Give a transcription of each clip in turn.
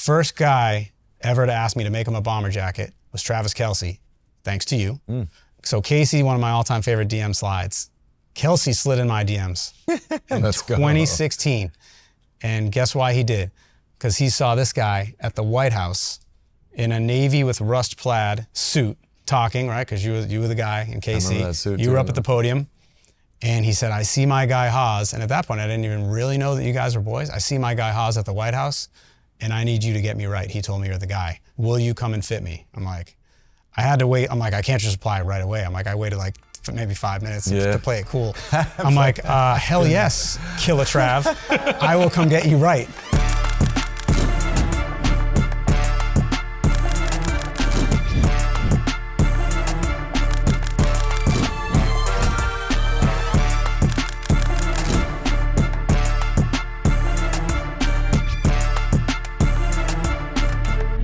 first guy ever to ask me to make him a bomber jacket was Travis Kelce, thanks to you. So Casey, one of my all-time favorite DM slides. Kelce slid in my DMs in 2016. And guess why he did? Because he saw this guy at the White House in a navy with rust plaid suit talking, right? Because you were the guy in KC. You were up at the podium. And he said, I see my guy Haas. And at that point, I didn't even really know that you guys were boys. I see my guy Haas at the White House, and I need you to get me right. He told me you're the guy. Will you come and fit me? I'm like, I had to wait. I'm like, I can't just apply right away. I'm like, I waited like maybe 5 minutes to play it cool. I'm like, hell yes, Killer Trav. I will come get you right.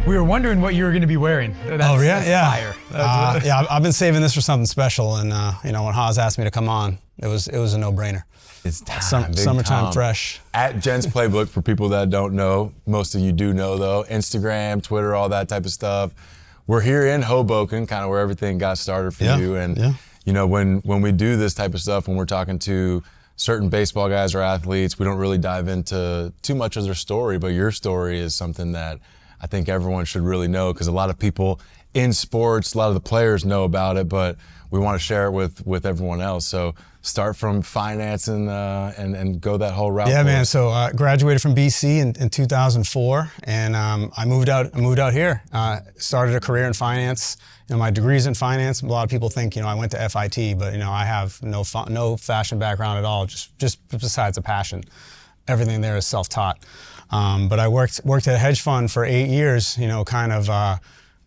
We were wondering what you were going to be wearing. That's fire. Yeah, I've been saving this for something special, and you know, when Haas asked me to come on, it was a no-brainer. It's time, summertime fresh. At Gents Playbook, for people that don't know, most of you do know though, Instagram, Twitter, all that type of stuff. We're here in Hoboken, kind of where everything got started for you, and you know, when we do this type of stuff, when we're talking to certain baseball guys or athletes, we don't really dive into too much of their story, but your story is something that I think everyone should really know, because a lot of people in sports, a lot of the players know about it, but we want to share it with everyone else. So start from finance and go that whole route. Yeah, man. So I graduated from BC in 2004, and I moved out here. Started a career in finance. You know, my degree's in finance. A lot of people think, you know, I went to FIT, but you know, I have no fashion background at all. Just besides a passion, everything there is self-taught. But I worked at a hedge fund for 8 years, you know, kind of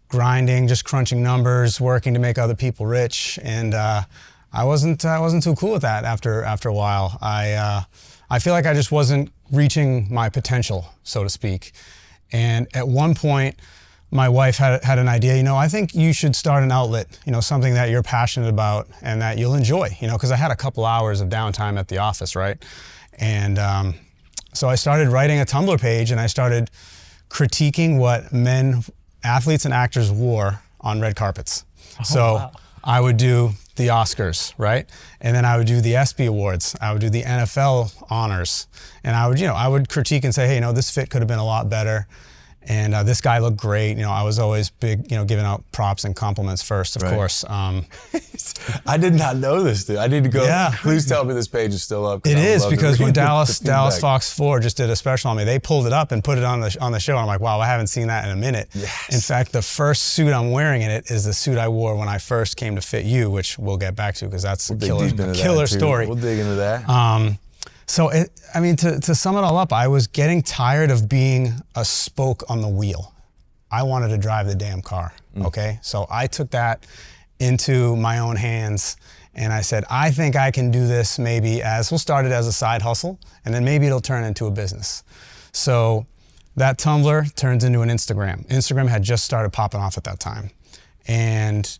grinding, just crunching numbers, working to make other people rich, and I wasn't too cool with that after a while. I feel like I just wasn't reaching my potential, so to speak. And at one point, my wife had an idea. You know, I think you should start an outlet. You know, something that you're passionate about and that you'll enjoy. You know, because I had a couple hours of downtime at the office, right? And so I started writing a Tumblr page, and I started critiquing what athletes and actors wore on red carpets. Wow. I would do the Oscars, right? And then I would do the ESPY Awards. I would do the NFL honors. And I would critique and say, hey, you know, this fit could have been a lot better. And this guy looked great. You know, I was always big, you know, giving out props and compliments first, of course. I did not know this, dude. I need to go. Yeah. Please tell me this page is still up. It is, because when Dallas Fox 4 just did a special on me, they pulled it up and put it on the show. And I'm like, wow, I haven't seen that in a minute. Yes. In fact, the first suit I'm wearing in it is the suit I wore when I first came to fit you, which we'll get back to, because that's a killer story. We'll dig into that. So, to sum it all up, I was getting tired of being a spoke on the wheel. I wanted to drive the damn car, okay? So I took that into my own hands, and I said, I think I can do this we'll start it as a side hustle, and then maybe it'll turn into a business. So that Tumblr turns into an Instagram. Instagram had just started popping off at that time. And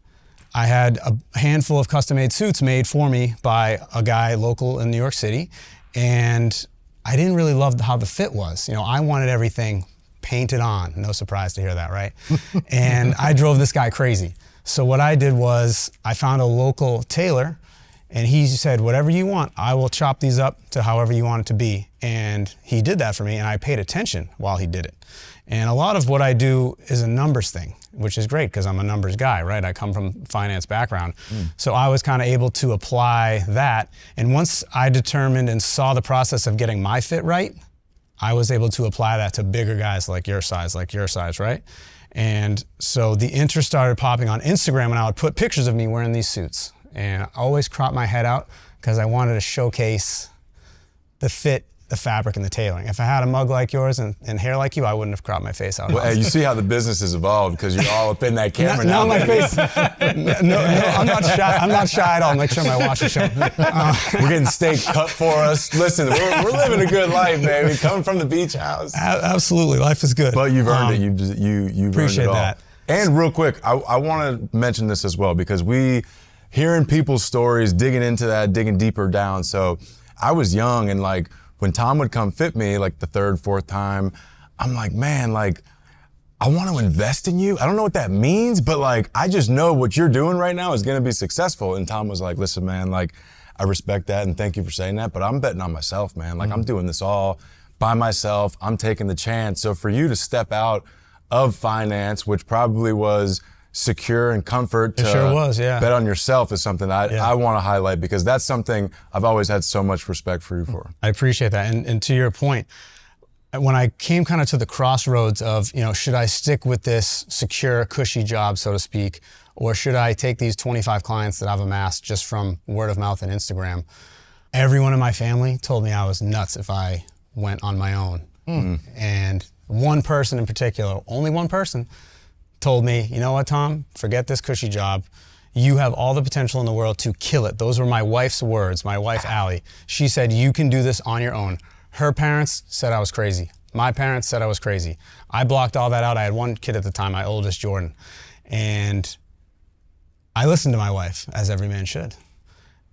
I had a handful of custom-made suits made for me by a guy local in New York City. And I didn't really love how the fit was. You know, I wanted everything painted on. No surprise to hear that, right? And I drove this guy crazy. So what I did was I found a local tailor, and he said, whatever you want, I will chop these up to however you want it to be. And he did that for me, and I paid attention while he did it. And a lot of what I do is a numbers thing, which is great because I'm a numbers guy, right? I come from finance background. So I was kind of able to apply that. And once I determined and saw the process of getting my fit right, I was able to apply that to bigger guys like your size, right? And so the interest started popping on Instagram, and I would put pictures of me wearing these suits. And I always cropped my head out because I wanted to showcase the fit, the fabric, and the tailoring. If I had a mug like yours and hair like you, I wouldn't have cropped my face out. Well, hey, you see how the business has evolved because you're all up in that camera now. No, my face. No, I'm not shy. I'm not shy at all. Make sure my watch is showing. We're getting steak cut for us. Listen, we're living a good life, baby. Coming from the beach house. Absolutely, life is good. But you've earned it. You've appreciate earned it all. that. And real quick, I want to mention this as well, because hearing people's stories, digging deeper down. So I was young, and like when Tom would come fit me, like the third, fourth time, I'm like, man, like I want to invest in you. I don't know what that means, but like, I just know what you're doing right now is going to be successful. And Tom was like, listen, man, like, I respect that and thank you for saying that, but I'm betting on myself, man. Like, I'm doing this all by myself. I'm taking the chance. So for you to step out of finance, which probably was secure and comfort to sure was, yeah. bet on yourself is something I want to highlight, because that's something I've always had so much respect for you for. I appreciate that. And to your point, when I came kind of to the crossroads of, should I stick with this secure, cushy job, so to speak, or should I take these 25 clients that I've amassed just from word of mouth and Instagram? Everyone in my family told me I was nuts if I went on my own. And one person in particular, only one person, told me, you know what, Tom, forget this cushy job. You have all the potential in the world to kill it. Those were my wife's words, my wife, Allie. She said, you can do this on your own. Her parents said I was crazy. My parents said I was crazy. I blocked all that out. I had one kid at the time, my oldest, Jordan. And I listened to my wife, as every man should.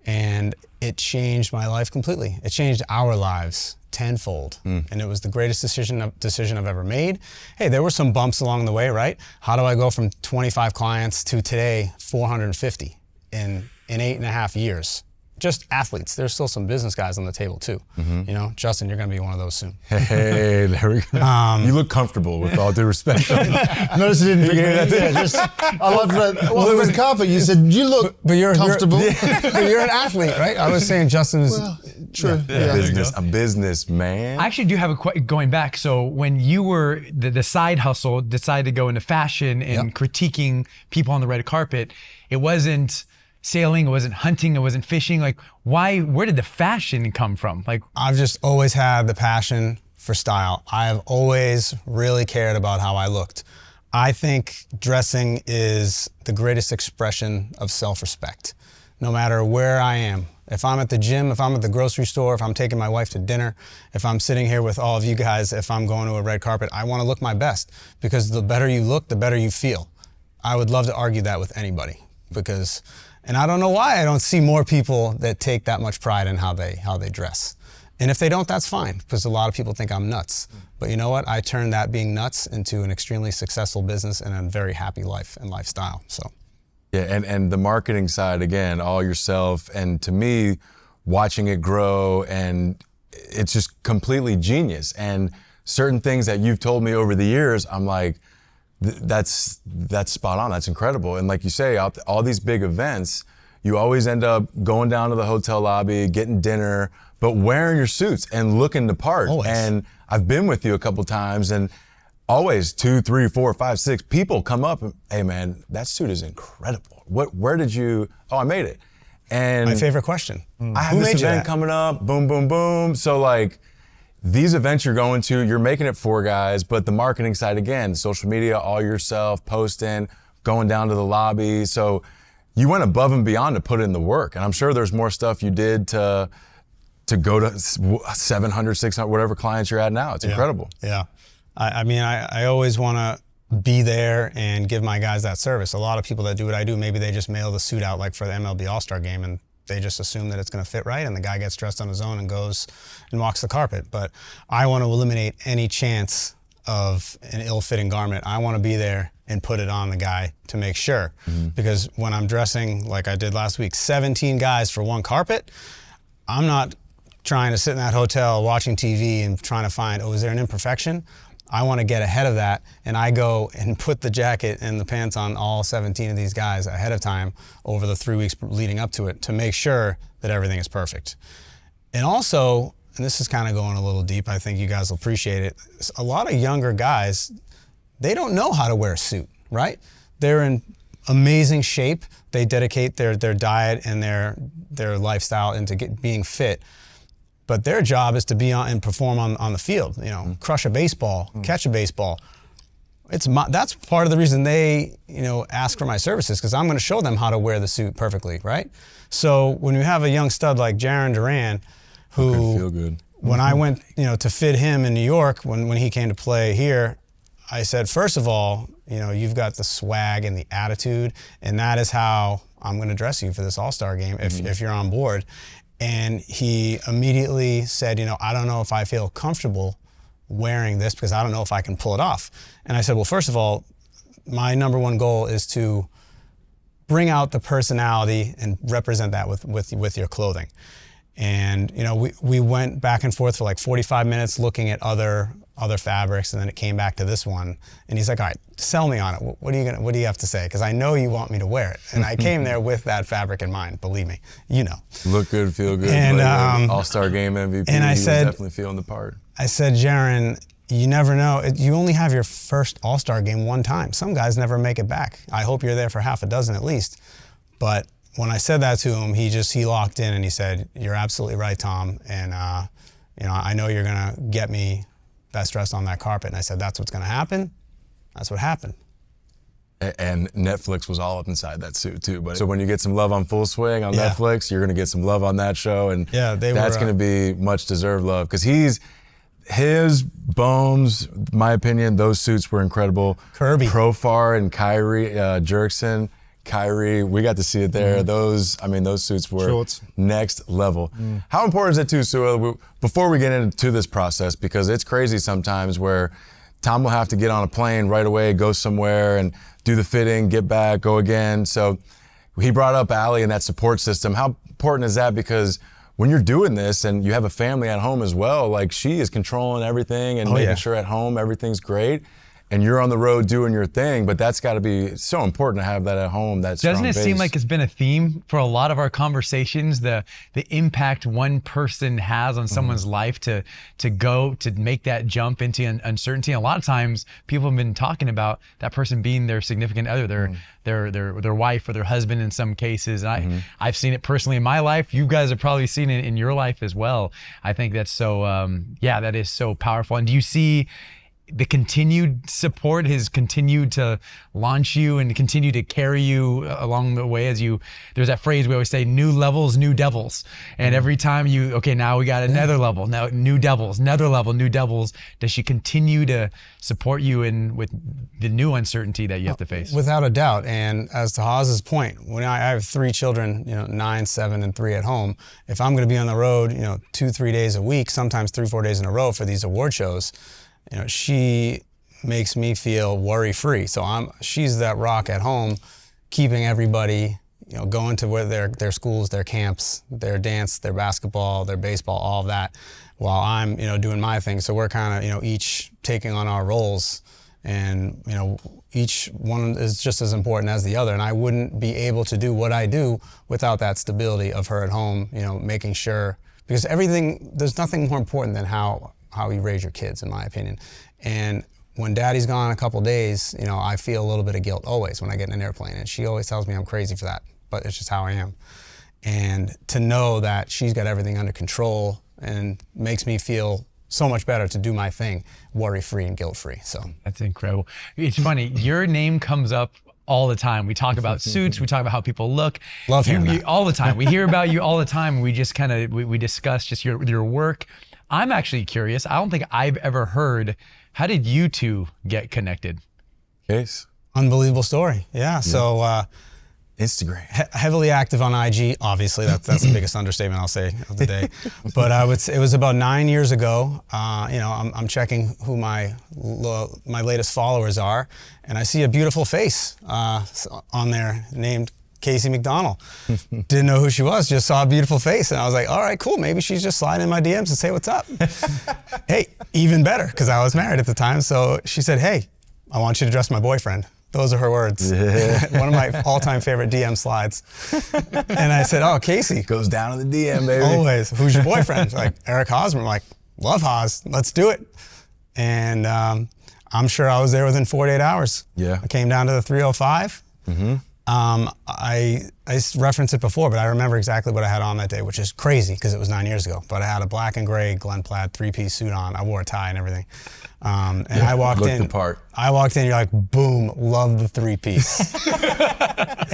And it changed my life completely. It changed our lives tenfold. And it was the greatest decision I've ever made. Hey, there were some bumps along the way, right? How do I go from 25 clients to today, 450 in 8.5 years? Just athletes. There's still some business guys on the table too. Justin, you're going to be one of those soon. Hey, there we go. You look comfortable, with all due respect. Notice it didn't I love that. Well, it was carpet. You said, you look comfortable. But you're an athlete, right? I was saying Justin's... Well, true. A business man. I actually do have going back. So when you were the side hustle, decided to go into fashion and critiquing people on the red carpet, it wasn't sailing, it wasn't hunting, it wasn't fishing. Like, where did the fashion come from? Like, I've just always had the passion for style. I have always really cared about how I looked. I think dressing is the greatest expression of self-respect, no matter where I am. If I'm at the gym, if I'm at the grocery store, if I'm taking my wife to dinner, if I'm sitting here with all of you guys, if I'm going to a red carpet, I want to look my best, because the better you look, the better you feel. I would love to argue that with anybody, because, and I don't know why I don't see more people that take that much pride in how they dress. And if they don't, that's fine, because a lot of people think I'm nuts. But you know what? I turned that being nuts into an extremely successful business and a very happy life and lifestyle. So. Yeah, and the marketing side, again, all yourself, and to me, watching it grow, and it's just completely genius. And certain things that you've told me over the years, I'm like, that's spot on, that's incredible. And like you say, all these big events, you always end up going down to the hotel lobby, getting dinner, but wearing your suits and looking the part. Always. And I've been with you a couple times, and always 2, 3, 4, 5, 6 people come up and, hey man, that suit is incredible. Where did you, I made it. And my favorite question. I have this event coming up, boom, boom, boom. So like, these events you're going to, you're making it for guys, but the marketing side, again, social media, all yourself, posting, going down to the lobby. So you went above and beyond to put in the work. And I'm sure there's more stuff you did to go to 700, 600, whatever clients you're at now. It's incredible. Yeah. I mean, I always want to be there and give my guys that service. A lot of people that do what I do, maybe they just mail the suit out like for the MLB All-Star game, and they just assume that it's going to fit right, and the guy gets dressed on his own and goes and walks the carpet. But I want to eliminate any chance of an ill-fitting garment. I want to be there and put it on the guy to make sure. Because when I'm dressing, like I did last week, 17 guys for one carpet, I'm not trying to sit in that hotel watching TV and trying to find, is there an imperfection? I want to get ahead of that, and I go and put the jacket and the pants on all 17 of these guys ahead of time over the 3 weeks leading up to it to make sure that everything is perfect. And also, and this is kind of going a little deep, I think you guys will appreciate it, a lot of younger guys, they don't know how to wear a suit, right? They're in amazing shape. They dedicate their diet and their lifestyle into being fit. But their job is to be on and perform on the field, crush a baseball, catch a baseball. That's part of the reason they, ask for my services, because I'm going to show them how to wear the suit perfectly, right? So when you have a young stud like Jarren Duran, who, feel good. When I went, to fit him in New York, when he came to play here, I said, first of all, you've got the swag and the attitude, and that is how I'm going to dress you for this All-Star game if you're on board. And he immediately said, I don't know if I feel comfortable wearing this because I don't know if I can pull it off. And I said, well, first of all, my number one goal is to bring out the personality and represent that with your clothing. And you know, we went back and forth for like 45 minutes looking at other fabrics, and then it came back to this one. And he's like, all right, sell me on it. What do you have to say? Because I know you want me to wear it. And I came there with that fabric in mind. Believe me, you know. Look good, feel good. And All-Star game MVP. And I said, was definitely feeling the part. I said, Jarren, you never know. You only have your first All-Star game one time. Some guys never make it back. I hope you're there for half a dozen at least. But when I said that to him, he locked in and he said, you're absolutely right, Tom. And you know, I know you're gonna get me best dressed on that carpet. And I said, that's what's gonna happen. That's what happened. And Netflix was all up inside that suit too. But so when you get some love on Full Swing on Netflix, you're gonna get some love on that show, and that's gonna be much deserved love because his Bones, my opinion, those suits were incredible. Kirby, Profar, and Kyrie Jerkson. Kyrie, we got to see it there. Those suits were next level. How important is it too, Sue, before we get into this process, because it's crazy sometimes where Tom will have to get on a plane right away, go somewhere and do the fitting, get back, go again. So he brought up Allie and that support system. How important is that? Because when you're doing this and you have a family at home as well, like she is controlling everything and making sure at home everything's great. And you're on the road doing your thing, but that's got to be so important to have that at home. That strong Doesn't it base. seem like it's been a theme for a lot of our conversations? The impact one person has on someone's life to make that jump into uncertainty. And a lot of times, people have been talking about that person being their significant other, their wife or their husband in some cases. And I've seen it personally in my life. You guys have probably seen it in your life as well. I think that's so that is so powerful. And do you see the continued support has continued to launch you and continue to carry you along the way as there's that phrase we always say, new levels, new devils. And every time now we got another level, now new devils, another level, new devils. Does she continue to support you with the new uncertainty that you have to face? Without a doubt. And as to Haz's point, when I have 3 children, 9, 7, and 3 at home, if I'm going to be on the road, 2-3 days a week, sometimes 3-4 days in a row for these award shows, she makes me feel worry-free. So she's that rock at home, keeping everybody, going to where their schools, their camps, their dance, their basketball, their baseball, all of that, while I'm, doing my thing. So we're kind of, each taking on our roles, and each one is just as important as the other. And I wouldn't be able to do what I do without that stability of her at home, making sure, because there's nothing more important than how you raise your kids, in my opinion. And when daddy's gone a couple days, I feel a little bit of guilt always when I get in an airplane. And she always tells me I'm crazy for that, but it's just how I am. And to know that she's got everything under control and makes me feel so much better to do my thing, worry-free and guilt-free. So that's incredible. It's funny, your name comes up all the time. We talk about suits, we talk about how people look. Love hearing that. All the time. We hear about you all the time. We just we discuss just your work. I'm actually curious. I don't think I've ever heard, how did you two get connected? Case. Unbelievable story. Yeah. So Instagram. Heavily active on IG, obviously. That's the biggest understatement I'll say of the day. But it was about 9 years ago. I'm checking who my latest followers are, and I see a beautiful face on there named Casey McDonald. Didn't know who she was, just saw a beautiful face. And I was like, all right, cool. Maybe she's just sliding in my DMs to say what's up. Hey, even better, because I was married at the time. So she said, hey, I want you to dress my boyfriend. Those are her words. One of my all-time favorite DM slides. And I said, oh, Casey. Goes down in the DM, baby. Always. Who's your boyfriend? Like, Eric Hosmer. I'm like, love Hos. Let's do it. And I'm sure I was there within 48 hours. Yeah. I came down to the 305. I referenced it before, but I remember exactly what I had on that day, which is crazy because it was 9 years ago. But I had a black and gray Glen Plaid 3-piece suit on. I wore a tie and everything. And I walked in. The part. I walked in. You're like, boom, love the 3-piece.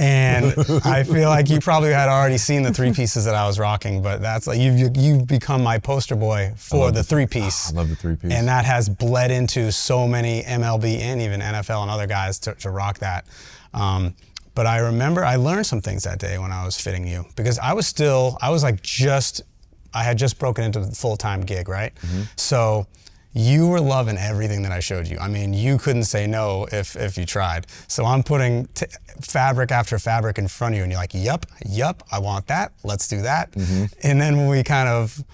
And I feel like you probably had already seen the 3-pieces that I was rocking, but that's like you've become my poster boy for the 3-piece. I love the 3-piece. And that has bled into so many MLB and even NFL and other guys to rock that. But I remember I learned some things that day when I was fitting you, because I had just broken into the full-time gig, right? So you were loving everything that I showed you. I mean, you couldn't say no if you tried. So I'm putting fabric after fabric in front of you, and you're like, yup, I want that. Let's do that. And then when we kind of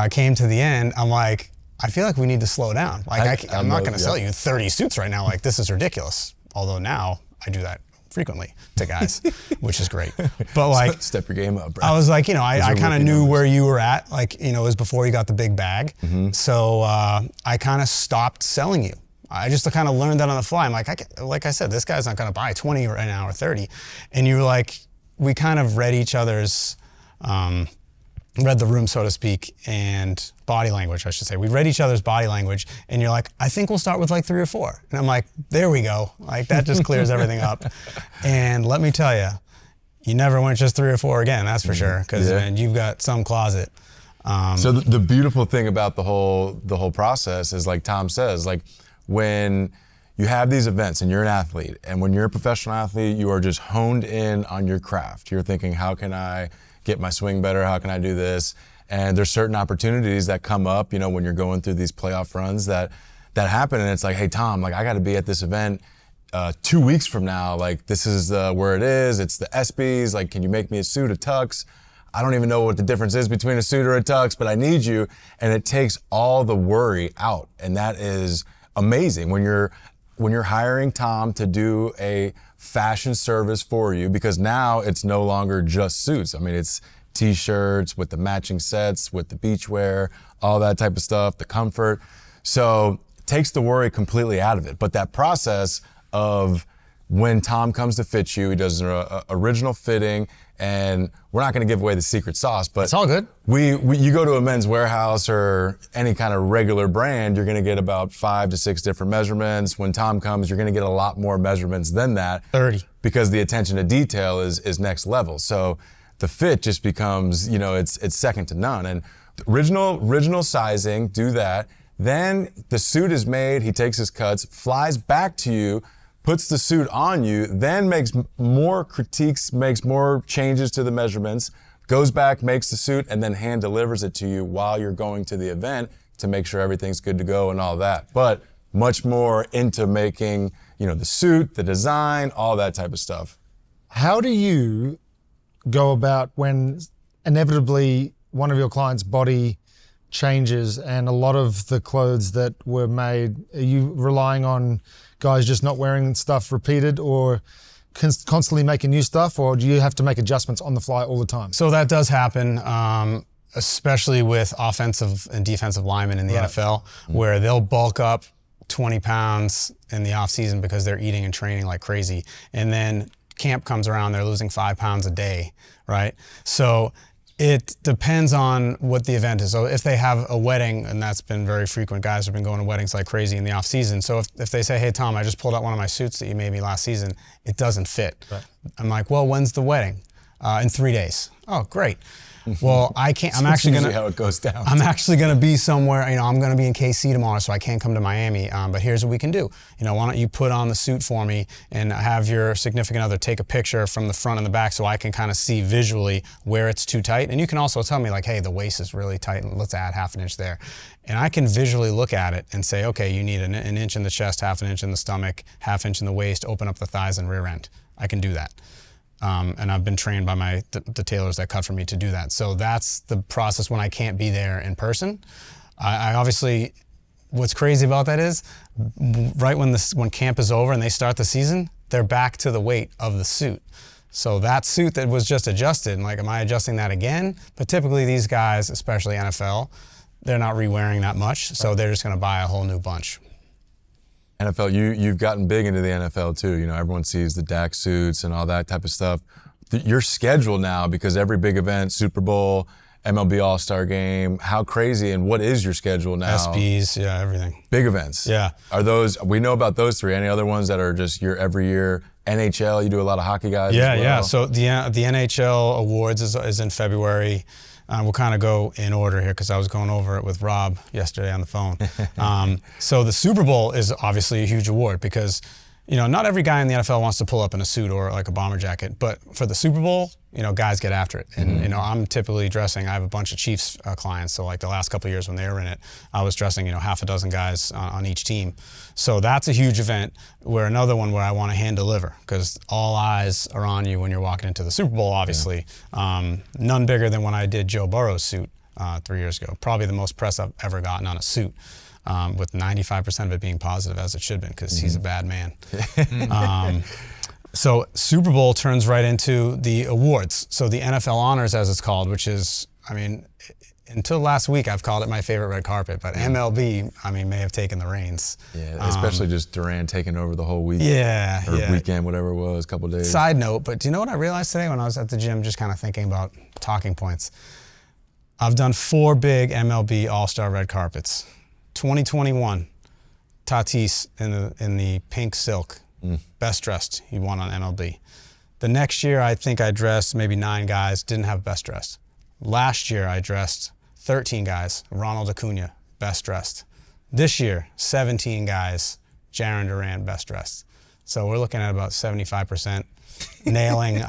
came to the end, I'm like, I feel like we need to slow down. Like I'm not going to sell you 30 suits right now. Like, this is ridiculous. Although now I do that frequently to guys, which is great. But like, step your game up, bro. I was like, you know, I kind of knew where you were at. Like, you know, it was before you got the big bag. So I kind of stopped selling you. I just kind of learned that on the fly. I'm like I said, this guy's not going to buy 20 right now or 30. And you were like, we kind of read each other's, read the room, so to speak, and body language, I should say. We read each other's body language, and you're like, I think we'll start with like 3 or 4. And I'm like, there we go. Like, that just clears everything up. And let me tell you, you never went just 3 or 4 again, that's for sure, because man, you've got some closet. So the beautiful thing about the whole process is, like Tom says, like, when you have these events and you're an athlete, and when you're a professional athlete, you are just honed in on your craft. You're thinking, how can I get my swing better? How can I do this? And there's certain opportunities that come up, you know, when you're going through these playoff runs that happen, and it's like, hey, Tom, like, I got to be at this event 2 weeks from now. Like, this is where it is. It's the ESPYs. Like, can you make me a suit, a tux? I don't even know what the difference is between a suit or a tux, but I need you. And it takes all the worry out, and that is amazing when you're hiring Tom to do a fashion service for you, because now it's no longer just suits. I mean, it's t-shirts with the matching sets, with the beachwear, all that type of stuff, the comfort. So it takes the worry completely out of it. But that process of when Tom comes to fit you, he does an original fitting, and we're not going to give away the secret sauce, but it's all good. You go to a Men's Warehouse or any kind of regular brand, you're going to get about 5 to 6 different measurements. When Tom comes, you're going to get a lot more measurements than that. 30. Because the attention to detail is next level. So the fit just becomes, you know, it's second to none. And original sizing, do that. Then the suit is made, he takes his cuts, flies back to you, puts the suit on you, then makes more critiques, makes more changes to the measurements, goes back, makes the suit, and then hand delivers it to you while you're going to the event to make sure everything's good to go and all that. But much more into making, you know, the suit, the design, all that type of stuff. How do you go about when inevitably one of your clients' body changes and a lot of the clothes that were made, are you relying on guys just not wearing stuff repeated, or constantly making new stuff, or do you have to make adjustments on the fly all the time? So that does happen, especially with offensive and defensive linemen in the NFL, where they'll bulk up 20 pounds in the off season because they're eating and training like crazy. And then camp comes around, they're losing 5 pounds a day, right? So it depends on what the event is. So if they have a wedding, and that's been very frequent, guys have been going to weddings like crazy in the off season. So if they say, hey, Tom, I just pulled out one of my suits that you made me last season, it doesn't fit. Right. I'm like, well, when's the wedding? In 3 days. Oh, great. Well, I can't, I'm actually gonna, how it goes down. I'm actually gonna be somewhere, you know, I'm gonna be in KC tomorrow, so I can't come to Miami, but here's what we can do. You know, why don't you put on the suit for me and have your significant other take a picture from the front and the back so I can kind of see visually where it's too tight. And you can also tell me like, hey, the waist is really tight and let's add ½ an inch there. And I can visually look at it and say, okay, you need an inch in the chest, ½ an inch in the stomach, ½ inch in the waist, open up the thighs and rear end. I can do that. And I've been trained by the tailors that cut for me to do that. So that's the process when I can't be there in person. I obviously, what's crazy about that is, right when camp is over and they start the season, they're back to the weight of the suit. So that suit that was just adjusted, and like, am I adjusting that again? But typically these guys, especially NFL, they're not re-wearing that much, so they're just gonna buy a whole new bunch. NFL, you've gotten big into the NFL too. You know, everyone sees the Dak suits and all that type of stuff. Your schedule now, because every big event, Super Bowl, MLB All-Star game, how crazy, and what is your schedule now? SBs, yeah, everything. Big events. Yeah. Are those, we know about those 3. Any other ones that are just your every year? NHL, you do a lot of hockey guys yeah, as well? Yeah, so the NHL awards is in February. We'll kind of go in order here because I was going over it with Rob yesterday on the phone. So the Super Bowl is obviously a huge award because, you know, not every guy in the NFL wants to pull up in a suit or like a bomber jacket, but for the Super Bowl, guys get after it. And, I'm typically dressing, I have a bunch of Chiefs clients. So like the last couple of years when they were in it, I was dressing, half a dozen guys on each team. So that's a huge event. Where another one where I want to hand deliver, because all eyes are on you when you're walking into the Super Bowl, obviously. Yeah. None bigger than when I did Joe Burrow's suit 3 years ago. Probably the most press I've ever gotten on a suit. With 95% of it being positive, as it should have been, because he's a bad man. So Super Bowl turns right into the awards. So the NFL Honors, as it's called, which is, until last week, I've called it my favorite red carpet, but MLB, may have taken the reins. Yeah, especially just Duran taking over the whole week. Yeah, or weekend, whatever it was, couple days. Side note, but do you know what I realized today when I was at the gym, just kind of thinking about talking points? I've done 4 big MLB All-Star red carpets. 2021, Tatis in the pink silk. Best dressed, he won on MLB. The next year, I think I dressed maybe 9 guys, didn't have best dressed. Last year, I dressed 13 guys, Ronald Acuna, best dressed. This year, 17 guys, Jarren Duran, best dressed. So we're looking at about 75% nailing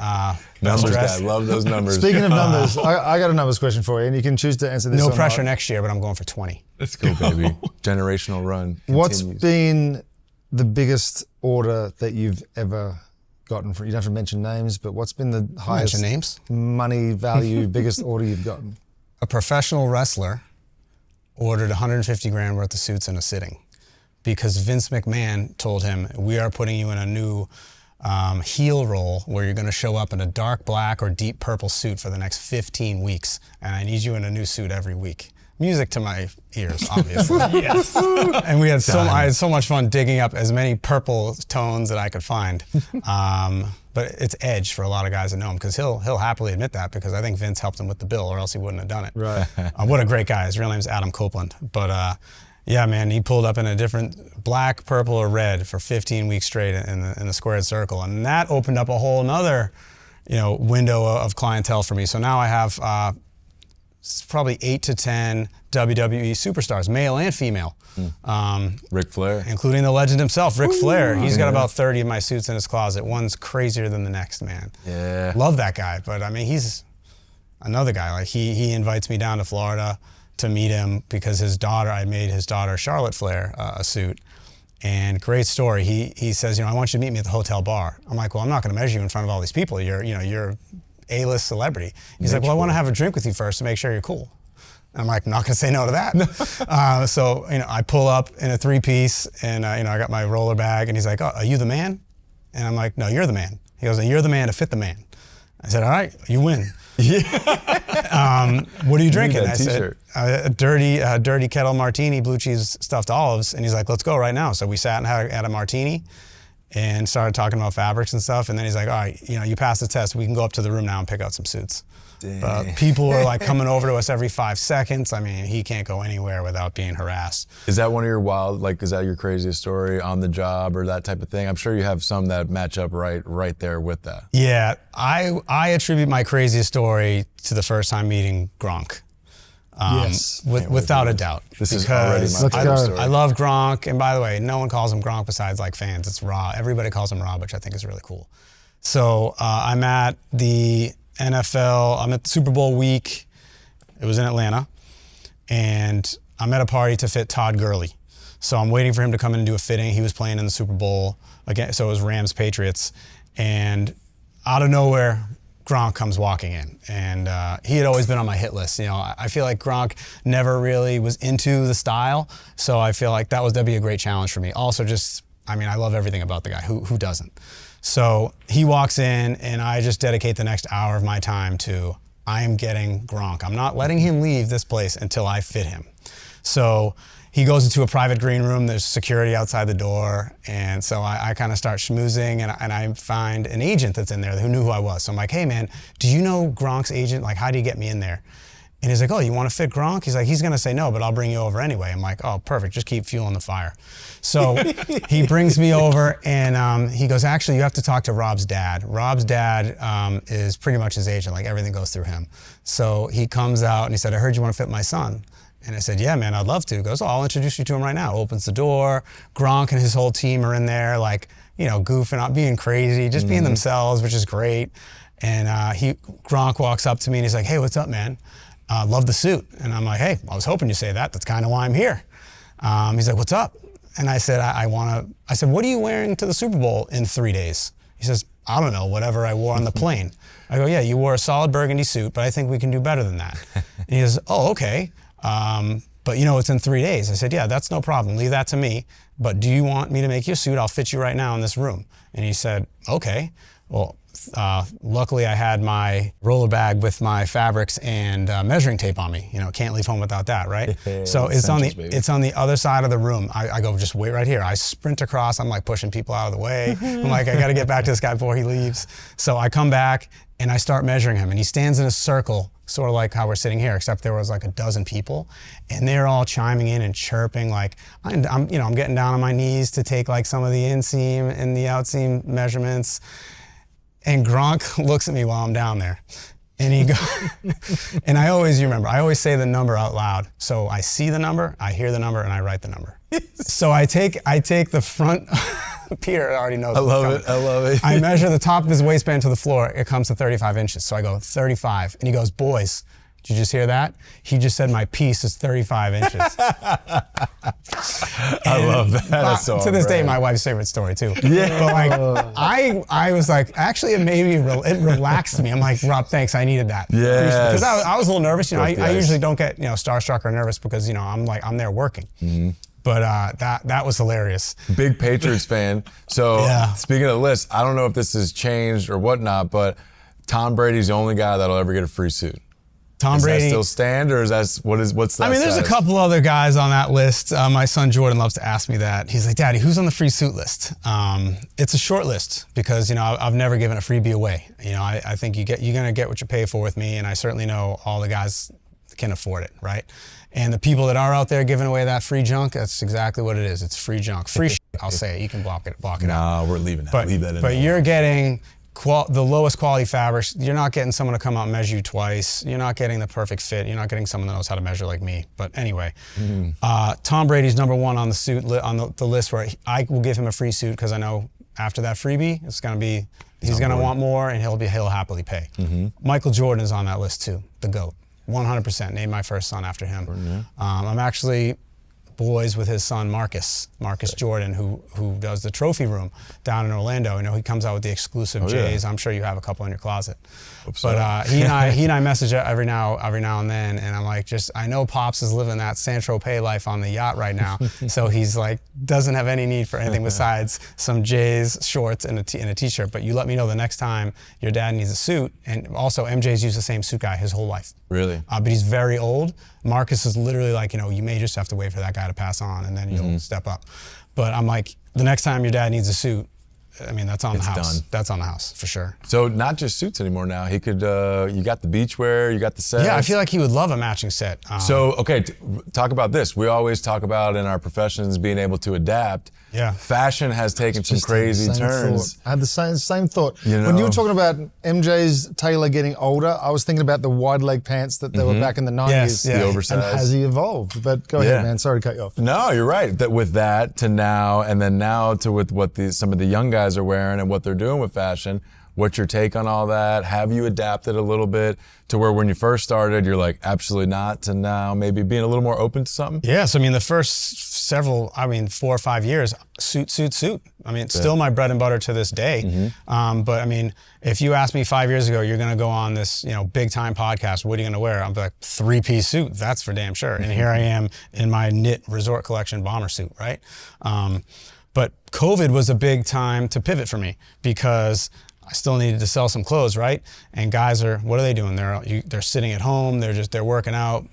best dressed. I love those numbers. Speaking of numbers, I got a numbers question for you, and you can choose to answer this. No or pressure not. next year, but I'm going for 20. Let's go, baby. Generational run continues. What's been the biggest order that you've ever gotten from? You don't have to mention names, but what's been the highest Mention names? money value, biggest order you've gotten? A professional wrestler ordered 150 grand worth of suits in a sitting because Vince McMahon told him, we are putting you in a new heel role where you're going to show up in a dark black or deep purple suit for the next 15 weeks, and I need you in a new suit every week. Music to my ears, obviously. Yes. And I had so much fun digging up as many purple tones that I could find. But it's edge for a lot of guys that know him, because he'll happily admit that, because I think Vince helped him with the bill, or else he wouldn't have done it. Right. What a great guy. His real name's Adam Copeland. But yeah, man, he pulled up in a different black, purple, or red for 15 weeks straight in the squared circle, and that opened up a whole nother, window of clientele for me. So now I have probably 8 to 10 WWE superstars, male and female. Ric Flair. Including the legend himself, Ric Flair. He's got about 30 of my suits in his closet. One's crazier than the next, man. Yeah. Love that guy, but he's another guy. Like he invites me down to Florida to meet him because I made his daughter, Charlotte Flair, a suit. And great story. He says, I want you to meet me at the hotel bar. I'm like, well, I'm not gonna measure you in front of all these people. You're A-list celebrity. He's like, well, I want to have a drink with you first to make sure you're cool. And I'm like, I'm not going to say no to that. So, I pull up in a 3-piece and, I got my roller bag, and he's like, oh, are you the man? And I'm like, no, you're the man. He goes, you're the man to fit the man. I said, all right, you win. What are you drinking? I said, a dirty kettle martini, blue cheese stuffed olives. And he's like, let's go right now. So we sat and had a martini and started talking about fabrics and stuff. And then he's like, all right, you passed the test. We can go up to the room now and pick out some suits. People are like coming over to us every 5 seconds. He can't go anywhere without being harassed. Is that one of your is that your craziest story on the job or that type of thing? I'm sure you have some that match up right there with that. Yeah, I attribute my craziest story to the first time meeting Gronk. Yes. Without a doubt. This is already my favorite story. I love Gronk, and by the way, no one calls him Gronk besides fans. It's Rob. Everybody calls him Rob, which I think is really cool. So I'm at the NFL. I'm at the Super Bowl week. It was in Atlanta, and I'm at a party to fit Todd Gurley. So I'm waiting for him to come in and do a fitting. He was playing in the Super Bowl again. So it was Rams Patriots, and out of nowhere, Gronk comes walking in, and he had always been on my hit list. I feel like Gronk never really was into the style, so I feel like that'd be a great challenge for me. Also, I love everything about the guy. Who doesn't? So he walks in, and I just dedicate the next hour of my time to, I am getting Gronk. I'm not letting him leave this place until I fit him. So he goes into a private green room. There's security outside the door. And so I kind of start schmoozing, and I find an agent that's in there who knew who I was. So I'm like, hey man, do you know Gronk's agent? Like, how do you get me in there? And he's like, oh, you want to fit Gronk? He's like, he's going to say no, but I'll bring you over anyway. I'm like, oh, perfect. Just keep fueling the fire. So he brings me over, and he goes, actually, you have to talk to Rob's dad. Rob's dad is pretty much his agent. Like, everything goes through him. So he comes out, and he said, I heard you want to fit my son. And I said, yeah, man, I'd love to. He goes, oh, I'll introduce you to him right now. Opens the door. Gronk and his whole team are in there, like, goofing out, being crazy, just being themselves, which is great. And Gronk walks up to me and he's like, "Hey, what's up, man? Love the suit." And I'm like, "Hey, I was hoping you'd say that. That's kind of why I'm here." He's like, "What's up?" And I said, I said, "What are you wearing to the Super Bowl in 3 days?" He says, "I don't know, whatever I wore on the plane." I go, "Yeah, you wore a solid burgundy suit, but I think we can do better than that." And he goes, "Oh, okay. But you know, it's in 3 days." I said, "Yeah, that's no problem. Leave that to me. But do you want me to make you a suit? I'll fit you right now in this room." And he said, "Okay." Well, luckily I had my roller bag with my fabrics and measuring tape on me. You know, can't leave home without that, right? So it's on the other side of the room. I go, "Just wait right here." I sprint across. I'm like pushing people out of the way. I'm like, I got to get back to this guy before he leaves. So I come back and I start measuring him, and he stands in a circle, sort of like how we're sitting here, except there was like a dozen people, and they're all chiming in and chirping. Like I'm getting down on my knees to take like some of the inseam and the outseam measurements. And Gronk looks at me while I'm down there, and he goes, and I always say the number out loud. So I see the number, I hear the number, and I write the number. So I take the front. Peter already knows. I love it. I measure the top of his waistband to the floor. It comes to 35 inches. So I go 35, and he goes, "Boys, did you just hear that? He just said my piece is 35 inches." I love that. That's so to this day, my wife's favorite story too. Yeah. But like, I was like, actually, it made me, it relaxed me. I'm like, "Rob, thanks, I needed that." Yes. Because I was a little nervous. You know, I usually don't get starstruck or nervous because I'm there working. Mm-hmm. But that was hilarious. Big Patriots fan. So speaking of the list, I don't know if this has changed or whatnot, but Tom Brady's the only guy that'll ever get a free suit. Tom Brady. Does that still stand, or is what's that? I mean, there's a couple other guys on that list. My son Jordan loves to ask me that. He's like, "Daddy, who's on the free suit list?" It's a short list because I've never given a freebie away. I think you're gonna get what you pay for with me, and I certainly know all the guys can afford it, right? And the people that are out there giving away that free junk, that's exactly what it is. It's free junk, free shit. I'll say it. You can block it out. No, we're leaving that. Leave that in. But you're getting the lowest quality fabrics. You're not getting someone to come out and measure you twice. You're not getting the perfect fit. You're not getting someone that knows how to measure like me. But anyway, Tom Brady's number one on the suit on the list where I will give him a free suit because I know after that freebie, it's gonna be he's gonna want more and he'll happily pay. Michael Jordan is on that list too, the GOAT. 100%. Named my first son after him. I'm actually boys with his son Marcus Jordan, who does the trophy room down in Orlando. He comes out with the exclusive J's. I'm sure you have a couple in your closet. But he and I message every now and then, and I'm like, I know Pops is living that San Tropez life on the yacht right now, so he's like doesn't have any need for anything besides some J's, shorts, and a t-shirt. But you let me know the next time your dad needs a suit. And also, MJ's used the same suit guy his whole life. Really? But he's very old. Marcus is literally like, you may just have to wait for that guy to pass on, and then you'll step up. But I'm like, the next time your dad needs a suit, I mean, that's on the house. Done. That's on the house for sure. So not just suits anymore now. He could. You got the beachwear. You got the sets. Yeah, I feel like he would love a matching set. So okay, talk about this. We always talk about in our professions being able to adapt. Yeah. Fashion has taken some crazy turns. I had the same thought. When you were talking about MJ's Taylor getting older, I was thinking about the wide leg pants that they were back in the 90s. Yes, the oversized. And has he evolved? But go ahead, man. Sorry to cut you off. No, you're right. That with that to now, and then now to with what some of the young guys are wearing and what they're doing with fashion. What's your take on all that? Have you adapted a little bit to where when you first started, you're like, absolutely not, to now maybe being a little more open to something? Yes, I mean, the first 4 or 5 years, suit. I mean, it's still my bread and butter to this day. But I mean, if you asked me 5 years ago, you're gonna go on this, big time podcast, what are you gonna wear? I'm like, 3-piece suit, that's for damn sure. And here I am in my knit resort collection bomber suit, right? But COVID was a big time to pivot for me because I still needed to sell some clothes, right? And guys what are they doing? They're sitting at home, they're working out.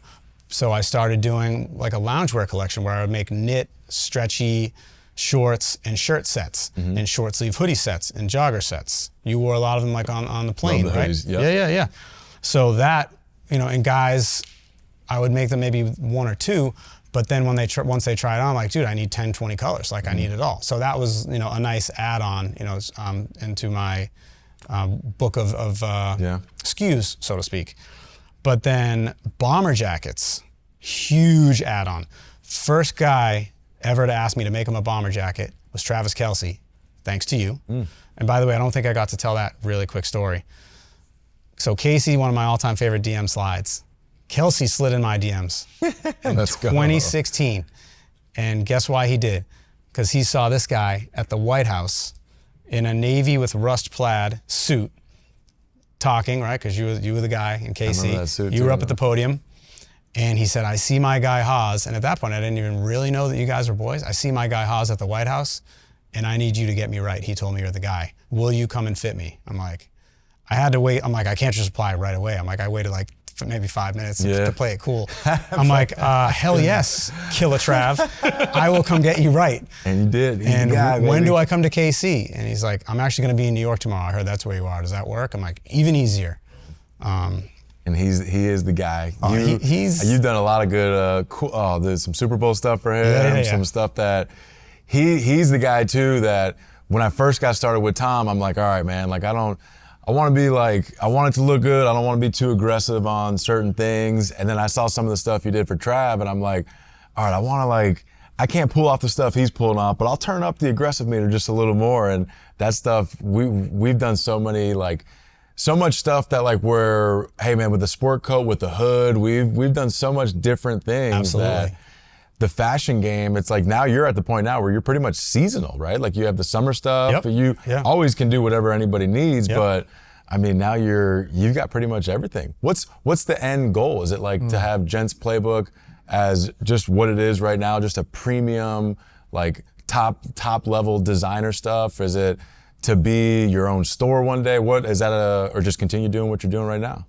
So I started doing like a loungewear collection where I would make knit, stretchy shorts and shirt sets and short sleeve hoodie sets and jogger sets. You wore a lot of them like on the plane, right? Hoodies, yep. Yeah. So that, and guys, I would make them maybe 1 or 2, but then once they try it on, I'm like, dude, I need 10, 20 colors. Like I need it all. So that was, a nice add-on, into my book of SKUs, so to speak. But then bomber jackets, huge add-on. First guy ever to ask me to make him a bomber jacket was Travis Kelce, thanks to you. And by the way, I don't think I got to tell that really quick story. So Casey, one of my all-time favorite DM slides. Kelce slid in my DMs in Let's go. 2016. And guess why he did? Because he saw this guy at the White House in a navy with rust plaid suit talking, right? Because you were the guy in KC. You were up at the podium. And he said, I see my guy Haas. And at that point, I didn't even really know that you guys were boys. I see my guy Haas at the White House, and I need you to get me right. He told me you're the guy. Will you come and fit me? I'm like, I had to wait. I'm like, I can't just apply right away. I'm like, I waited like maybe 5 minutes to play it cool. I'm like, hell yes, Killer Trav. I will come get you right. And you did. And when do I come to KC? And he's like, I'm actually going to be in New York tomorrow. I heard that's where you are. Does that work? I'm like, even easier. And he is the guy. You've done a lot of good, cool. There's some Super Bowl stuff for him. Some stuff that he's the guy too. That when I first got started with Tom, I'm like, all right, man. Like I want to be like, I want it to look good. I don't want to be too aggressive on certain things. And then I saw some of the stuff you did for Trav, and I'm like, all right, I want to like, I can't pull off the stuff he's pulling off, but I'll turn up the aggressive meter just a little more. And that stuff, we've done so much stuff that like hey man, with the sport coat, with the hood, we've done so much different things. Absolutely. That the fashion game, it's like now you're at the point now where you're pretty much seasonal, right? Like you have the summer stuff. You always can do whatever anybody needs, but I mean now you've got pretty much everything. What's the end goal? Is it like to have Gents Playbook as just what it is right now, just a premium, like top level designer stuff? Is it to be your own store one day? What is that, or just continue doing what you're doing right now?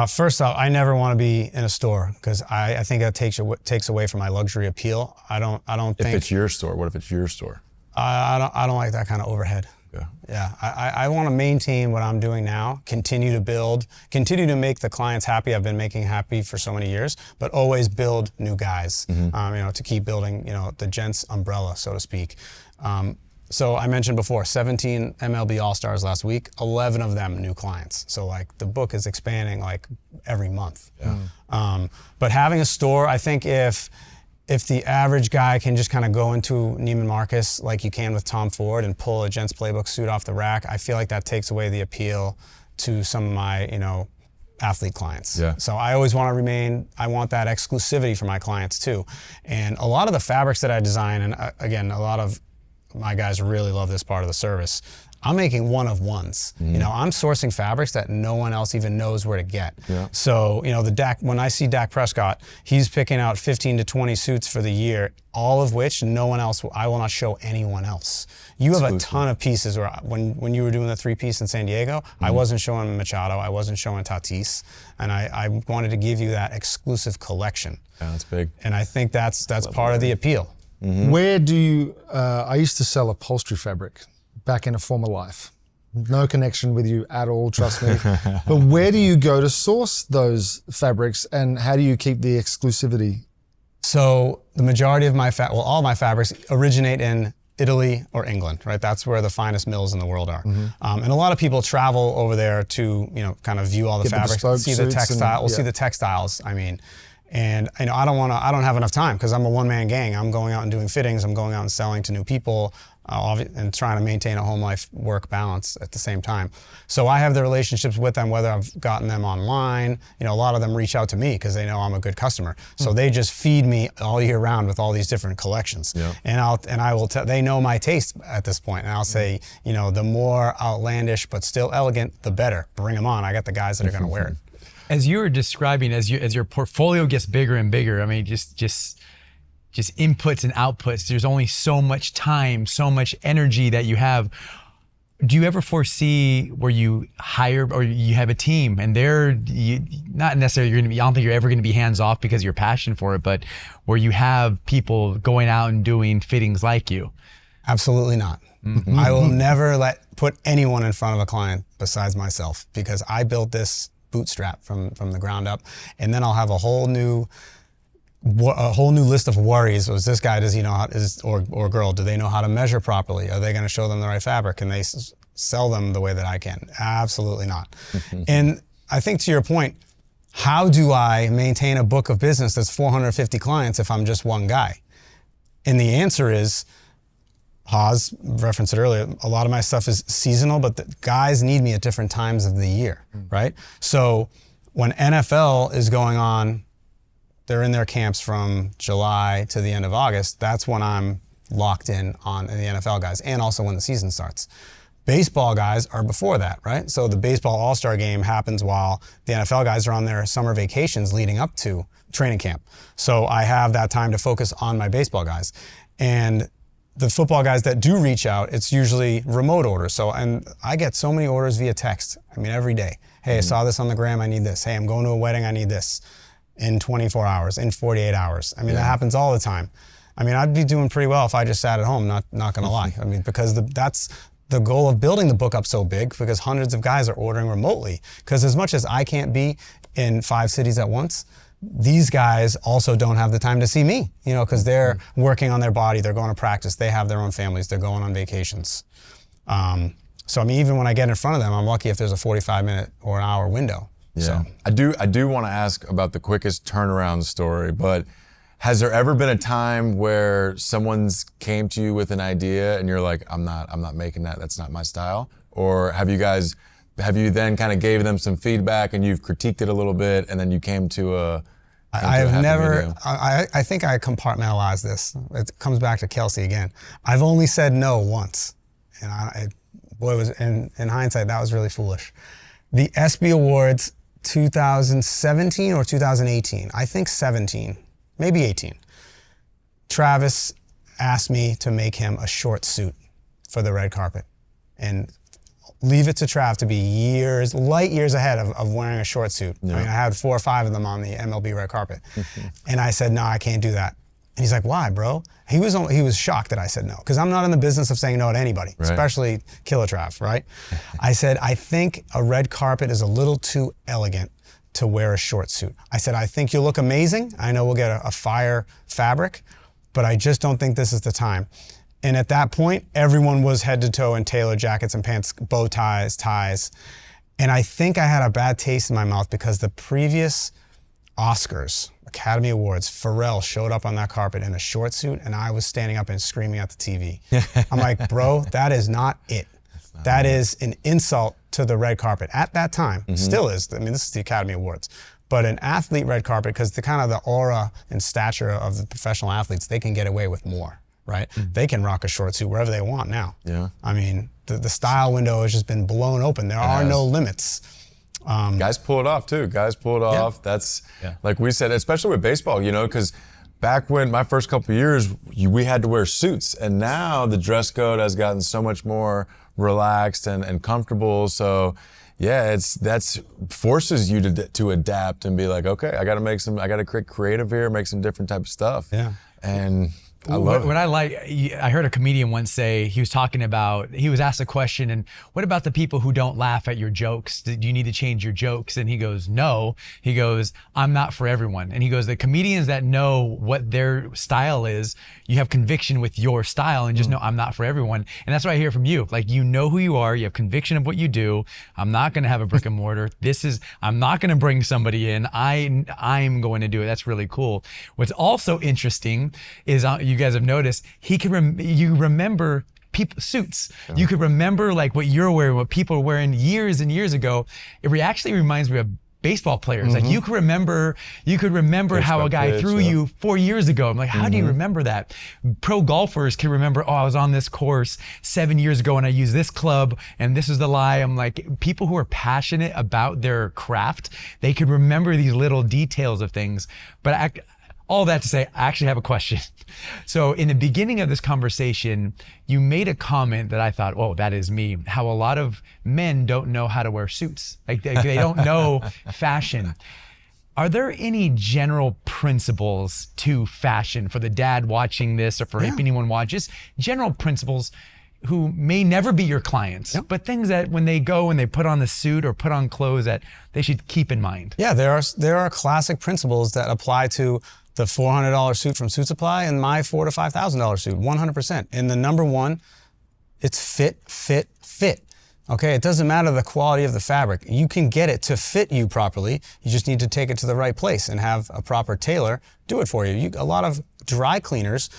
First off, I never want to be in a store because I think that takes away from my luxury appeal. I don't think. If it's your store, what if it's your store? I don't like that kind of overhead. Yeah. I want to maintain what I'm doing now, continue to build, continue to make the clients happy. I've been making happy for so many years, but always build new guys. To keep building, the Gents umbrella, so to speak. So I mentioned before, 17 MLB All-Stars last week, 11 of them new clients. So like the book is expanding like every month. But having a store, I think if the average guy can just kind of go into Neiman Marcus like you can with Tom Ford and pull a Gents Playbook suit off the rack, I feel like that takes away the appeal to some of my, athlete clients. So I always want to I want that exclusivity for my clients too. And a lot of the fabrics that I design, and again, a lot of my guys really love this part of the service. I'm making one of ones. I'm sourcing fabrics that no one else even knows where to get. So, when I see Dak Prescott, he's picking out 15 to 20 suits for the year, all of which I will not show anyone else. You have a ton of pieces where when you were doing the 3-piece in San Diego, I wasn't showing Machado, I wasn't showing Tatis, and I wanted to give you that exclusive collection. Yeah, that's big. And I think that's part of the appeal. Where do you, I used to sell upholstery fabric back in a former life. No connection with you at all, trust me. But where do you go to source those fabrics, and how do you keep the exclusivity? So the majority of all my fabrics originate in Italy or England, right? That's where the finest mills in the world are. And a lot of people travel over there to, kind of view all the fabrics, see the textiles. And I don't have enough time because I'm a one-man gang. I'm going out and doing fittings. I'm going out and selling to new people and trying to maintain a home life work balance at the same time. So I have the relationships with them, whether I've gotten them online. A lot of them reach out to me because they know I'm a good customer. So they just feed me all year round with all these different collections. And I will tell, they know my taste at this point. And I'll say, the more outlandish but still elegant, the better. Bring them on. I got the guys that are going to wear it. As you were describing, as your portfolio gets bigger and bigger, just inputs and outputs, there's only so much time, so much energy that you have. Do you ever foresee where you hire or you have a team and not necessarily I don't think you're ever going to be hands off because of your passion for it, but where you have people going out and doing fittings like you? Absolutely not. I will never put anyone in front of a client besides myself because I built this bootstrap from the ground up, and then I'll have a whole new list of worries. Was this guy, does he know how, or girl, do they know how to measure properly? Are they going to show them the right fabric? Can they sell them the way that I can? Absolutely not. And I think to your point, how do I maintain a book of business that's 450 clients if I'm just one guy? And the answer is Haas referenced it earlier, a lot of my stuff is seasonal, but the guys need me at different times of the year, right? So when NFL is going on, they're in their camps from July to the end of August, that's when I'm locked in on the NFL guys, and also when the season starts. Baseball guys are before that, right? So the baseball All-Star game happens while the NFL guys are on their summer vacations leading up to training camp. So I have that time to focus on my baseball guys. And the football guys that do reach out, it's usually remote orders. So, and I get so many orders via text. I mean, every day. Hey, I saw this on the gram, I need this. Hey, I'm going to a wedding, I need this. In 24 hours, in 48 hours. I mean, that happens all the time. I mean, I'd be doing pretty well if I just sat at home, not gonna lie. I mean, because that's the goal of building the book up so big, because hundreds of guys are ordering remotely. Because as much as I can't be in 5 cities at once, these guys also don't have the time to see me, you know, because they're working on their body, they're going to practice, they have their own families, they're going on vacations. So I mean, even when I get in front of them, I'm lucky if there's a 45-minute or an hour window. Yeah. So. I do want to ask about the quickest turnaround story, but has there ever been a time where someone's came to you with an idea and you're like, I'm not making that, that's not my style? Or have you then kind of gave them some feedback and you've critiqued it a little bit and then you came to a I've never, I think I compartmentalize this. It comes back to Kelce again. I've only said no once. And boy, was in hindsight, that was really foolish. The ESPY Awards 2017 or 2018, I think 17, maybe 18. Travis asked me to make him a short suit for the red carpet. And leave it to Trav to be light years ahead of wearing a short suit. Yeah. I mean, I had 4 or 5 of them on the MLB red carpet. And I said, no, I can't do that. And he's like, why, bro? He was shocked that I said no, because I'm not in the business of saying no to anybody, right. Especially Killer Trav, right? I said, I think a red carpet is a little too elegant to wear a short suit. I said, I think you'll look amazing. I know we'll get a fire fabric, but I just don't think this is the time. And at that point, everyone was head to toe in tailored jackets and pants, bow ties. And I think I had a bad taste in my mouth because the previous Oscars, Academy Awards, Pharrell showed up on that carpet in a short suit and I was standing up and screaming at the TV. I'm like, bro, that is not it. That is an insult to the red carpet at that time. Still is. I mean, this is the Academy Awards. But an athlete red carpet, because the kind of the aura and stature of the professional athletes, they can get away with more, right? They can rock a short suit wherever they want now. Yeah. I mean, the style window has just been blown open. There are no limits. Guys pull it off too. Guys pull it off. That's like we said, especially with baseball, you know, because back when my first couple of years, we had to wear suits, and now the dress code has gotten so much more relaxed and comfortable. So yeah, that's forces you to adapt and be like, okay, I got to create creative here, make some different type of stuff. Yeah. And I love what I heard a comedian once say, he was asked a question, and what about the people who don't laugh at your jokes? Do you need to change your jokes? And he goes, no. He goes, I'm not for everyone. And he goes, the comedians that know what their style is, you have conviction with your style and just know I'm not for everyone. And that's what I hear from you. Like, you know who you are, you have conviction of what you do. I'm not gonna have a brick and mortar. I'm not gonna bring somebody in. I'm going to do it. That's really cool. What's also interesting is, you guys have noticed, you remember suits. Sure. You could remember like what you're wearing, what people were wearing years and years ago. It actually reminds me of baseball players. Like you could remember how a guy threw you 4 years ago. I'm like, how do you remember that? Pro golfers can remember, oh, I was on this course 7 years ago and I used this club and this is the lie. I'm like, people who are passionate about their craft, they could remember these little details of things. But all that to say, I actually have a question. So in the beginning of this conversation, you made a comment that I thought, oh, that is me. How a lot of men don't know how to wear suits. Like they don't know fashion. Are there any general principles to fashion for the dad watching this, or for if anyone watches, general principles who may never be your clients, but things that when they go and they put on the suit or put on clothes that they should keep in mind? Yeah, there are classic principles that apply to the $400 suit from Suit Supply and my $4,000 to $5,000 suit, 100%. And the number one, it's fit, fit, fit. Okay, it doesn't matter the quality of the fabric. You can get it to fit you properly. You just need to take it to the right place and have a proper tailor do it for you. A lot of dry cleaners,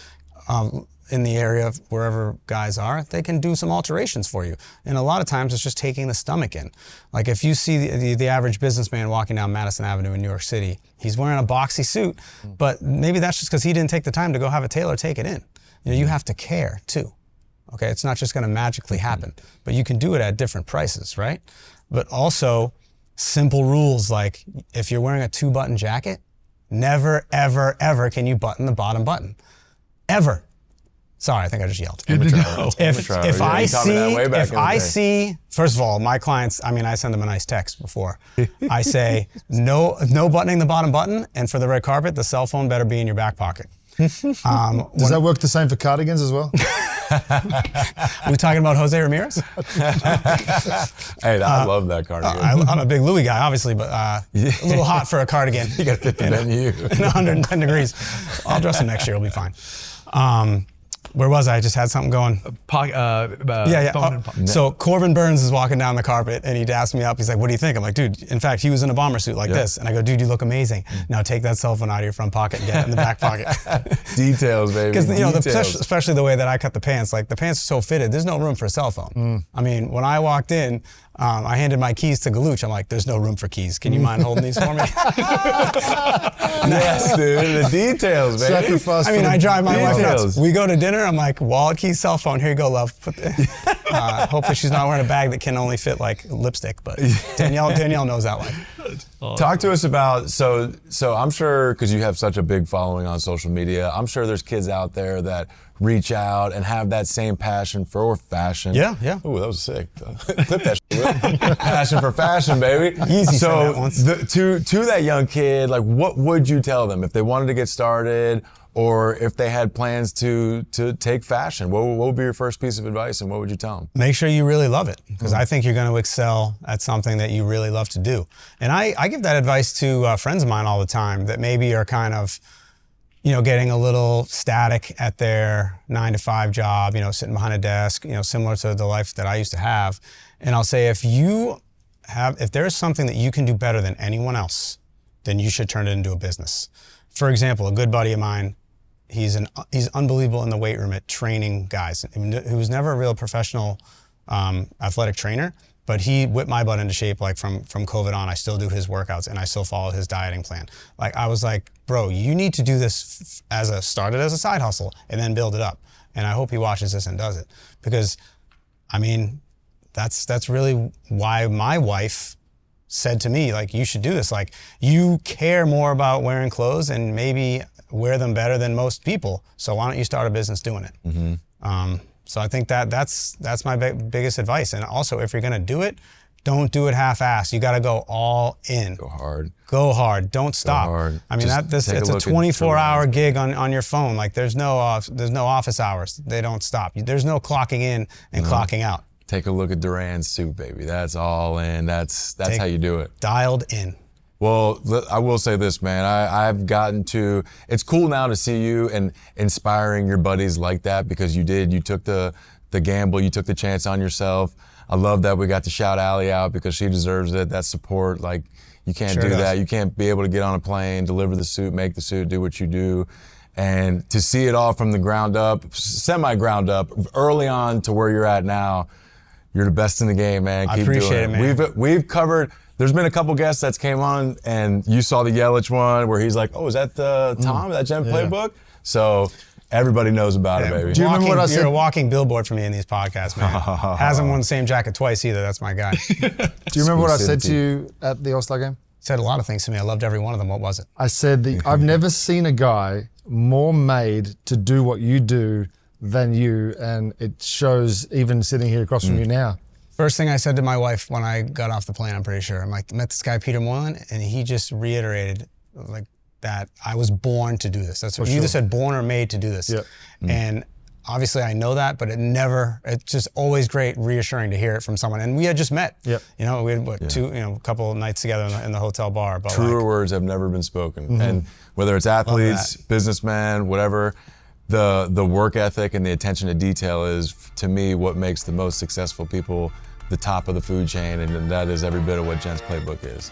in the area of wherever guys are, they can do some alterations for you. And a lot of times it's just taking the stomach in. Like if you see the average businessman walking down Madison Avenue in New York City, he's wearing a boxy suit, but maybe that's just because he didn't take the time to go have a tailor take it in. You know, you have to care too. Okay, it's not just gonna magically happen, but you can do it at different prices, right? But also simple rules like if you're wearing a 2-button jacket, never, ever, ever can you button the bottom button. Ever. Sorry, I think I just yelled. If I see, first of all, my clients, I mean, I send them a nice text before. I say, no buttoning the bottom button, and for the red carpet, the cell phone better be in your back pocket. Does that work the same for cardigans as well? Are we talking about Jose Ramirez? Hey, I love that cardigan. I'm a big Louis guy, obviously, but a little hot for a cardigan. You got to fit the menu. In 110 degrees. I'll dress him next year, it'll be fine. Where was I? I just had something going. So Corbin Burns is walking down the carpet and he daps me up. He's like, what do you think? I'm like, dude, in fact, he was in a bomber suit like this. And I go, dude, you look amazing. Now take that cell phone out of your front pocket and get it in the back pocket. Details, baby. Because, you know, especially the way that I cut the pants, like the pants are so fitted, there's no room for a cell phone. I mean, when I walked in, I handed my keys to Galuch. I'm like, there's no room for keys. Can you mind holding these for me? Yes, dude. The details, baby. Sacrifice. I mean, I drive my wife nuts. We go to dinner. I'm like, wallet, keys, cell phone. Here you go, love. Hopefully she's not wearing a bag that can only fit like lipstick. But Danielle knows that life. Talk to us about, so I'm sure, because you have such a big following on social media, I'm sure there's kids out there that reach out and have that same passion for fashion. Yeah. Ooh, that was sick. Clip that shit, Will. Passion for fashion, baby. Easy. So to that young kid, like what would you tell them if they wanted to get started or if they had plans to take fashion? What would be your first piece of advice and what would you tell them? Make sure you really love it, because I think you're going to excel at something that you really love to do. And I give that advice to friends of mine all the time that maybe are kind of, you know, getting a little static at their 9-to-5 job, you know, sitting behind a desk, you know, similar to the life that I used to have. And I'll say, if there is something that you can do better than anyone else, then you should turn it into a business. For example, a good buddy of mine, he's unbelievable in the weight room at training guys. He was never a real professional athletic trainer, but he whipped my butt into shape. Like from COVID on, I still do his workouts and I still follow his dieting plan. Like I was like, bro, you need to do this start it as a side hustle and then build it up. And I hope he watches this and does it, because I mean, that's really why my wife said to me, like, you should do this. Like, you care more about wearing clothes and maybe wear them better than most people. So why don't you start a business doing it? So I think that's my biggest advice. And also, if you're gonna do it, don't do it half-assed. You got to go all in. Go hard. Go hard. Don't stop. Go hard. I mean, it's a 24-hour gig on your phone. Like there's no office hours. They don't stop. There's no clocking in and clocking out. Take a look at Duran's suit, baby. That's all in. That's how you do it. Dialed in. Well, I will say this, man. I've gotten to, it's cool now to see you and inspiring your buddies like that, because you took the gamble, you took the chance on yourself. I love that we got to shout Allie out because she deserves it. That support, like, you can't do that. You can't be able to get on a plane, deliver the suit, make the suit, do what you do. And to see it all from the ground up, semi-ground up, early on to where you're at now, you're the best in the game, man. Keep appreciate doing it, man. We've covered, there's been a couple guests that's came on and you saw the Yelich one where he's like, oh, is that the Tom, that Gents Playbook? So everybody knows about it, baby. Do you remember what I said? You're a walking billboard for me in these podcasts, man. Hasn't worn the same jacket twice either. That's my guy. Do you remember what I said to you at the All-Star game? Said a lot of things to me. I loved every one of them. What was it? I said that I've never seen a guy more made to do what you do than you, and it shows even sitting here across from you now. First thing I said to my wife when I got off the plane, I'm pretty sure, I'm like, met this guy, Peter Moylan, and he just reiterated like that I was born to do this. That's what you either said, born or made to do this. Yep. And obviously I know that, but it's just always great, reassuring to hear it from someone. And we had just met. Yep. You know, we had a couple of nights together in the hotel bar. But truer words have never been spoken. And whether it's athletes, businessmen, whatever, the work ethic and the attention to detail is, to me, what makes the most successful people the top of the food chain, and that is every bit of what Gents Playbook is.